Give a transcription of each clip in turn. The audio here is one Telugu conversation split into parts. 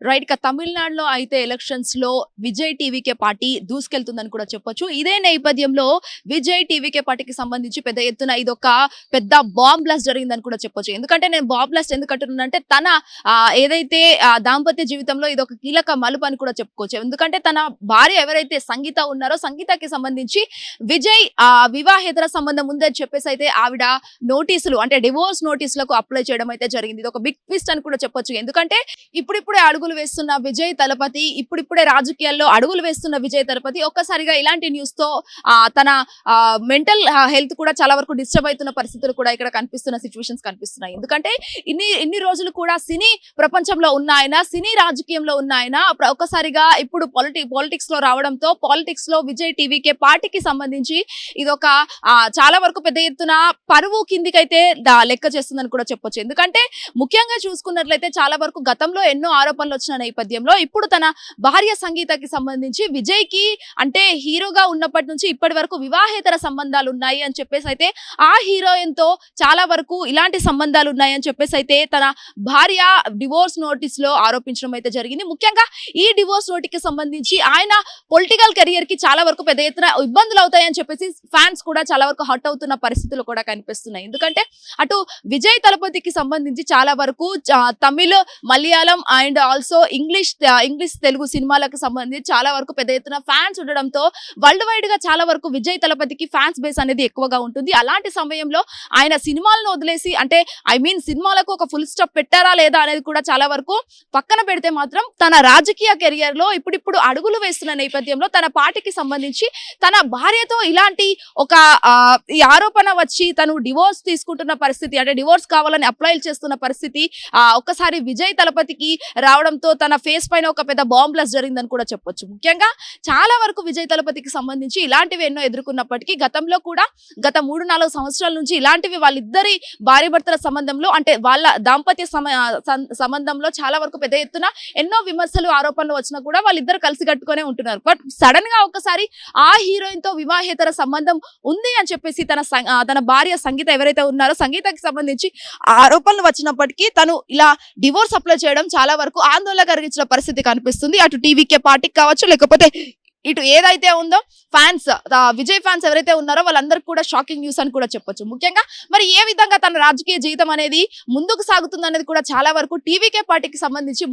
రైట్ గా తమిళనాడులో అయితే ఎలక్షన్స్ లో విజయ్ టీవీకే పార్టీ దూసుకెళ్తుందని కూడా చెప్పొచ్చు. ఇదే నేపథ్యంలో విజయ్ టీవీకే పార్టీకి సంబంధించి పెద్ద ఎత్తున ఇదొక పెద్ద బాంబ్ బ్లాస్ట్ జరిగిందని కూడా చెప్పొచ్చు. ఎందుకంటే నేను బాంబ్ బ్లాస్ట్ ఎందుకు అంటున్నానంటే తన ఏదైతే దాంపత్య జీవితంలో ఇదొక కీలక మలుపు అని కూడా చెప్పుకోవచ్చు. ఎందుకంటే తన భార్య ఎవరైతే సంగీత ఉన్నారో సంగీతకి సంబంధించి విజయ్ వివాహేతర సంబంధం ఉందని చెప్పేసి అయితే ఆవిడ నోటీసులు అంటే డివోర్స్ నోటీసులకు అప్లై చేయడం అయితే జరిగింది. ఇది ఒక బిగ్ ట్విస్ట్ అని కూడా చెప్పొచ్చు. ఎందుకంటే ఇప్పుడిప్పుడే అడుగులు వేస్తున్న విజయ్ తలపతి, ఇప్పుడిప్పుడే రాజకీయాల్లో అడుగులు వేస్తున్న విజయ్ తలపతి ఒక్కసారిగా ఇలాంటి న్యూస్ తో తన మెంటల్ హెల్త్ కూడా చాలా వరకు డిస్టర్బ్ అవుతున్న పరిస్థితులు కూడా ఇక్కడ కనిపిస్తున్న సిచ్యువేషన్స్ కనిపిస్తున్నాయి. ఎందుకంటే ఇన్ని రోజులు కూడా సినీ ప్రపంచంలో ఉన్న ఆయన, సినీ రాజకీయంలో ఉన్న ఆయన ఒక్కసారిగా ఇప్పుడు పాలిటిక్స్ లో రావడంతో పాలిటిక్స్ లో విజయ్ టీవీకే పార్టీకి సంబంధించి ఇదొక చాలా వరకు పెద్ద ఎత్తున పరువు కిందికైతే లెక్క చేస్తుందని కూడా చెప్పొచ్చు. ఎందుకంటే ముఖ్యంగా చూసుకున్నట్లయితే చాలా వరకు గతంలో ఎన్నో ఆరోపణలు వచ్చిన నేపథ్యంలో ఇప్పుడు తన భార్య సంగీతకి సంబంధించి విజయ్ కి అంటే హీరోగా ఉన్నప్పటి నుంచి ఇప్పటి వరకు వివాహేతర సంబంధాలు ఉన్నాయి అని చెప్పేసి అయితే ఆ హీరోయిన్ తో చాలా వరకు ఇలాంటి సంబంధాలు ఉన్నాయి అని చెప్పేసి అయితే తన భార్య డివోర్స్ నోటీస్ లో ఆరోపించడం అయితే జరిగింది. ముఖ్యంగా ఈ డివోర్స్ నోటీస్ కి సంబంధించి ఆయన పొలిటికల్ కెరియర్ కి చాలా వరకు పెద్ద ఎత్తున ఇబ్బందులు అవుతాయని చెప్పేసి ఫ్యాన్స్ కూడా చాలా వరకు హట్ అవుతున్న పరిస్థితులు కూడా కనిపిస్తున్నాయి. ఎందుకంటే అటు విజయ్ తలపతికి సంబంధించి చాలా వరకు Tamil, Malayalam and also English Telugu సినిమాలకు సంబంధించి చాలా వరకు పెద్ద ఎత్తున ఫ్యాన్స్ ఉండడంతో వరల్డ్ వైడ్ గా చాలా వరకు విజయ్ తలపతికి ఫ్యాన్స్ బేస్ అనేది ఎక్కువగా ఉంటుంది. అలాంటి సమయంలో ఆయన సినిమాలను వదిలేసి అంటే సినిమాలకు ఒక ఫుల్ స్టాప్ పెట్టారా లేదా అనేది కూడా చాలా వరకు పక్కన పెడితే మాత్రం తన రాజకీయ కెరియర్ లో ఇప్పుడిప్పుడు అడుగులు వేస్తున్న నేపథ్యంలో తన పార్టీకి సంబంధించి తన భార్యతో ఇలాంటి ఒక ఈ ఆరోపణ వచ్చి తను డివోర్స్ తీసుకుంటున్న పరిస్థితి అంటే డివోర్స్ కావాలని అప్లై చేస్తున్న పరిస్థితి ఒక్కసారి విజయ్ తలపతికి రావడంతో తన ఫేస్ పైన ఒక పెద్ద బాంబ్ బ్లాస్ట్ జరిగిందని కూడా చెప్పొచ్చు. ముఖ్యంగా చాలా వరకు విజయ్ తలపతికి సంబంధించి ఇలాంటివి ఎన్నో ఎదుర్కొన్నప్పటికీ గతంలో కూడా గత 3-4 సంవత్సరాల నుంచి ఇలాంటివి వాళ్ళిద్దరి భార్య భర్తల సంబంధంలో అంటే వాళ్ళ దాంపత్య సంబంధంలో చాలా వరకు పెద్ద ఎత్తున ఎన్నో విమర్శలు ఆరోపణలు వచ్చినా కూడా వాళ్ళిద్దరు కలిసి కట్టుకునే ఉంటున్నారు. బట్ సడన్ గా ఒకసారి ఆ హీరోయిన్ తో వివాహేతర సంబంధం ఉంది అని చెప్పేసి తన భార్య సంగీత ఎవరైతే ఉన్నారో సంగీతకి సంబంధించి ఆరోపణలు వచ్చినప్పటికీ తను ఇలా డివోర్స్ అప్లై చేయడం చాలా వరకు ఆందోళన కలిగించిన పరిస్థితి కనిపిస్తుంది. అటు టీవీకే పార్టీకి కావచ్చు లేకపోతే ఇటు ఏదైతే ఉందో ఫ్యాన్స్ విజయ్ ఫ్యాన్స్ ఎవరైతే ఉన్నారో వాళ్ళందరికీ కూడా షాకింగ్ న్యూస్ అని కూడా చెప్పొచ్చు. ముఖ్యంగా మరి ఏ విధంగా తన రాజకీయ జీవితం అనేది ముందుకు సాగుతుంది అనేది కూడా చాలా వరకు టీవీకే పార్టీకి సంబంధించి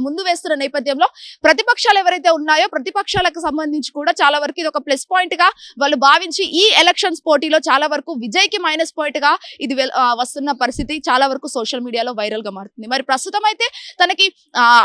ముందు వేస్తున్న నేపథ్యంలో ప్రతిపక్షాలు ఎవరైతే ఉన్నాయో ప్రతిపక్షాలకు సంబంధించి కూడా చాలా వరకు ఇది ఒక ప్లస్ పాయింట్ గా వాళ్ళు భావించి ఈ ఎలక్షన్స్ పోటీలో చాలా వరకు విజయ్ కి మైనస్ పాయింట్ గా ఇది వస్తున్న పరిస్థితి చాలా వరకు సోషల్ మీడియాలో వైరల్ గా మారుతుంది. మరి ప్రస్తుతం అయితే తనకి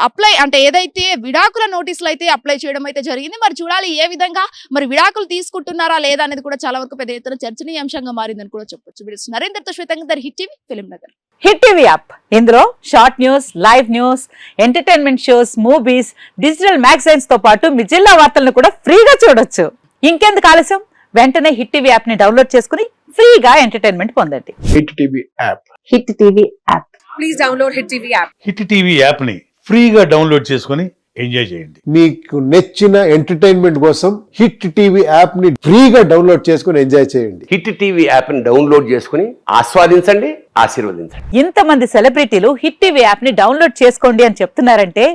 అప్లై అంటే ఏదైతే విడాకుల నోటీసులు అయితే అప్లై చేయడం అయితే జరిగింది. మరి చూడాలి ఏ విధంగా మరి విడాకులు తీసుకుంటున్నారా లేదా అనేది కూడా చాలా వరకు పెద్ద ఎత్తున చర్చనీయాంశంగా మారిందని కూడా చెప్పొచ్చు. నరేంద్రతో శ్వేతంగా hit TV film Nagar. Hit TV app ఇందులో short news, live news, entertainment shows, movies, digital magazines తో పాటు మీ జిల్లా వార్తలను కూడా ఫ్రీగా చూడొచ్చు. ఇంకెందుకు ఆలస్యం, వెంటనే హిట్ టీవీ యాప్ ని డౌన్లోడ్ చేసుకుని ఫ్రీగా ఎంటర్టైన్మెంట్ పొందండి. Hit TV app. Hit TV app. Please download hit TV app. Hit TV app ని ఫ్రీగా డౌన్లోడ్ చేసుకుని ఎంజాయ్ చేయండి. మీకు నచ్చిన ఎంటర్టైన్మెంట్ కోసం హిట్ టీవీ యాప్ ని ఫ్రీగా డౌన్లోడ్ చేసుకుని ఎంజాయ్ చేయండి. హిట్ టీవీ యాప్ ని డౌన్లోడ్ చేసుకుని ఆస్వాదించండి, ఆశీర్వదించండి. ఇంతమంది సెలబ్రిటీలు హిట్ టీవీ యాప్ ని డౌన్లోడ్ చేసుకోండి అని చెప్తున్నారంటే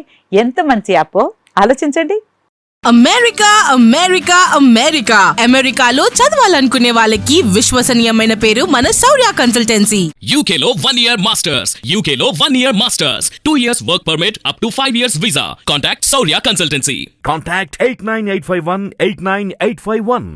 ఎంత మంచి యాప్ ఆలోచించండి. అమెరికా అమెరికా అమెరికా అమెరికాలో చదవాలనుకునే వాళ్ళకి విశ్వసనీయమైన పేరు మన శౌర్య కన్సల్టెన్సీ. UK లో 1 year masters, UK లో 1 year masters, 2 years work permit up to 5 years visa. Contact Saurya Consultancy. Contact 89851 89851.